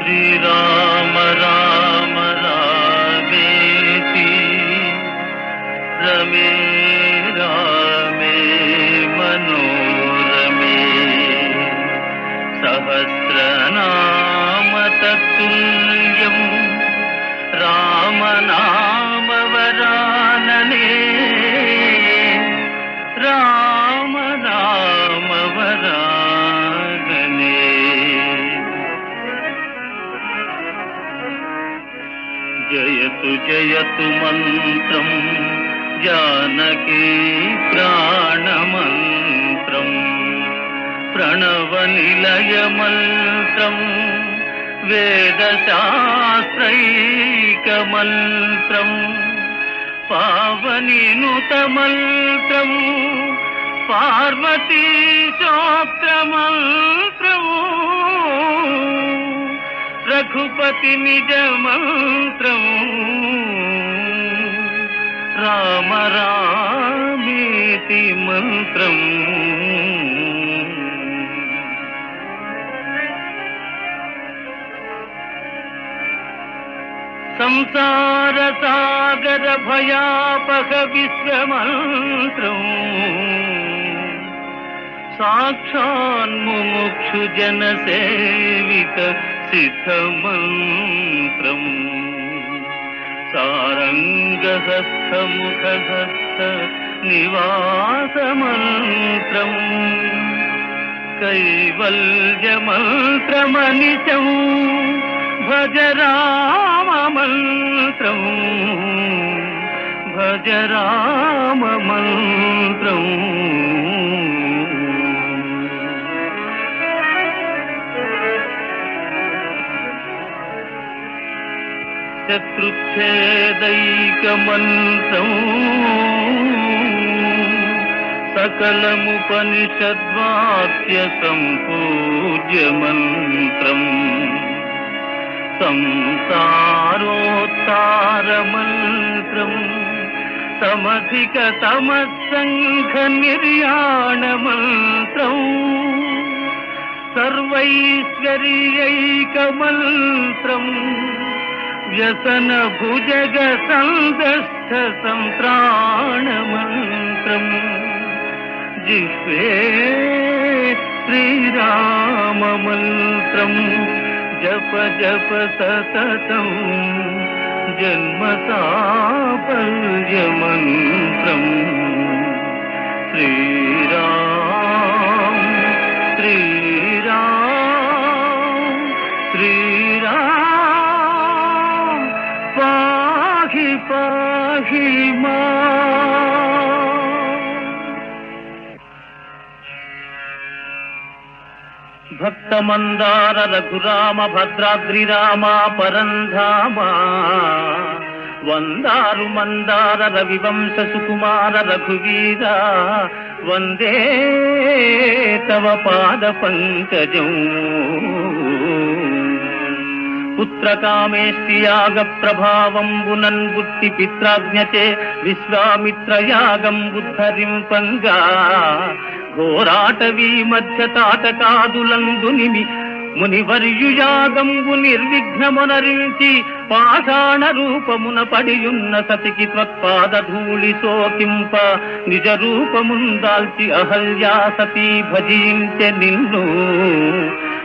శ్రీరామ రామ రామేతి రమే రామే మనోరమే సహస్రనామ తత్తుల్యం రామనామ వరాననే రామనామ వరాననే. జయతు జయతు మంత్రం జానకీ ప్రాణమంత్రం ప్రణవ నిలయ మంత్రం వేదశాస్త్రైక మంత్రం పావనినుత మంత్రం పార్వతీ స్తోత్ర మంత్రం రఘుపతి నిజ మంత్రం రామ రామేతి మంత్రం. సంసార సాగర భయాపక విశ్వమంత్రం సాక్షాన్ముముక్షు జన సేవిత సిద్ధమంత్రం సారంగహస్త ముఖహస్త నివాసమంత్రం కైవల్యమంత్రమనిశం భజ రామ మంత్రం భజ రామ మంత్రం. శత్రుచ్ఛేదైక మంత్రం సకలముపనిషద్వాక్య సంపూజ్య మంత్రం సంసారోత్తార మంత్రం సమధిక తమస్సంఘ నిర్యాణ మంత్రం సర్వైశ్వర్యైక మంత్రం వ్యసన భుజగ సందష్ట సంత్రాణ మంత్రం జిహ్వే శ్రీరామ మంత్రం జప జప సతతం జన్మ సాఫల్య మంత్రం శ్రీరామ శ్రీరామ శ్రీరామ పాహి పాహి మా. భక్తమందార రఘురామ భద్రాద్రిరామ పరంధామ వందారు మందార రవివంశ సుకుమార రఘువీర వందే తవ పాద పంకజం. పుత్రకామేష్టియాగ ప్రభావంబునన్ బుట్టి పిత్రాజ్ఞచే విశ్వామిత్రయాగం బుద్ధరింపంగా ఘోరాటవీ మధ్య తాటకాదులందునిమి మునివర్యుయాగంబు నిర్విఘ్నమునరించి పాషాణ రూపమున పడియున్న సతికి త్వత్పాదధూళి సోకింప నిజ రూపముందాల్చి అహల్యా సతీ భజించె నిన్ను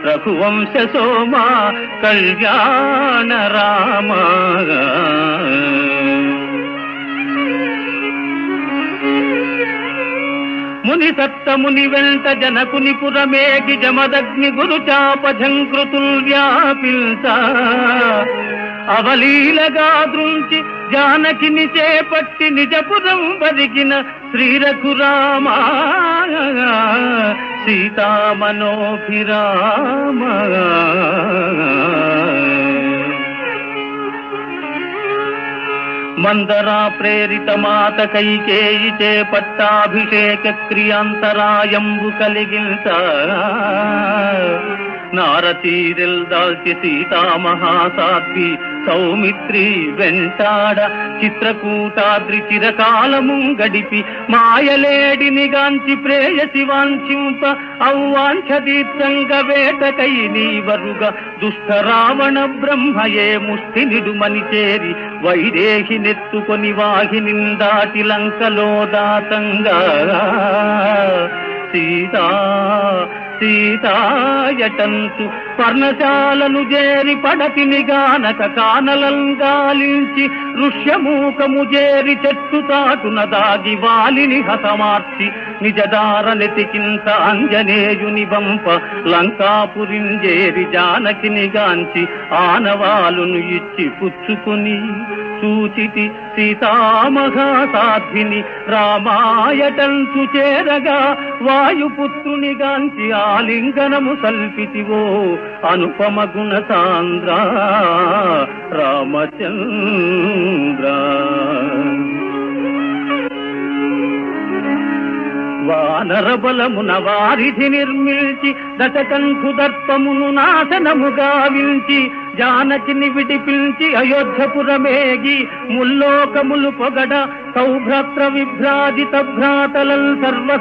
రఘువంశ సోమా కళ్యాణ రామ. ముని సప్తముని వెంట జనకుని పురమేగి జమదగ్ని గురుచాపఝంకృతుల్ వ్యాపిల్చ అవలీలగా దృంచి జానకిని చేపట్టి నిజపురం వరిగిన శ్రీరఘురామ సీతామనోభిరామ. మందరా ప్రేరిత మాత కైకేయి చేపట్టాభిషేక క్రియాంతరాయంబు కలిగించ నారతీరెల్ దాల్చి సీతా మహాసాధ్వి సౌమిత్రి వెంటాడ చిత్రకూటాద్రి చిరకాలము గడిపి మాయలేడిని గాంచి ప్రేయసి వాంఛింప ఔవాంఛదీప్తంగ వేటకై నీవరుగ దుష్ట రావణ బ్రహ్మయే ముష్టి నిడుమని చేరి వైదేహి నెత్తుకొని వాహిని దాటి లంకలో దాతంగా సీతా సీతాయటంతు పర్ణశాలను చేరి పడతిని గానక కానలంగాలించి ఋష్యమూకము చేరి చెట్టు తాటున దాగి వాలిని హతమార్చి నిజదార నెతికింత అంజనేయుని వంప లంకాపురింజేరి జానకిని గాంచి ఆనవాలును ఇచ్చి పుచ్చుకుని సూచితి సీతామహాసాధ్విని రామాయటంతు చేరగా వాయుపుత్రుని గాంచి ఆలింగనము సల్పితివో అనుపమ గుణ సాంద్ర రామచంద్ర. వానర బలమున వారిధి నిర్మిల్చి దశకంఠు దర్పమును నాశనము గావించి జానకిని విడిపించి అయోధ్యపురమేగి ముల్లోకములు పొగడ సౌభ్రాత్ర విభ్రాజిత భ్రాతలల్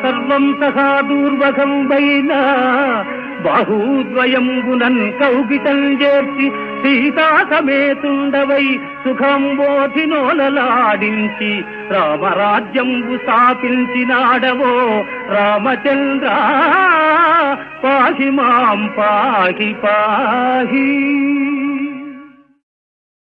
సర్వం సహా దూర్వకంబైన బాహూద్వయంబునన్ కౌగితం చేర్చి సీతా సమేతుండవై సుఖంబోధినోలలాడించి రామరాజ్యంబు స్థాపించినాడవో రామచంద్ర పాహి మాం పాహి పాహి.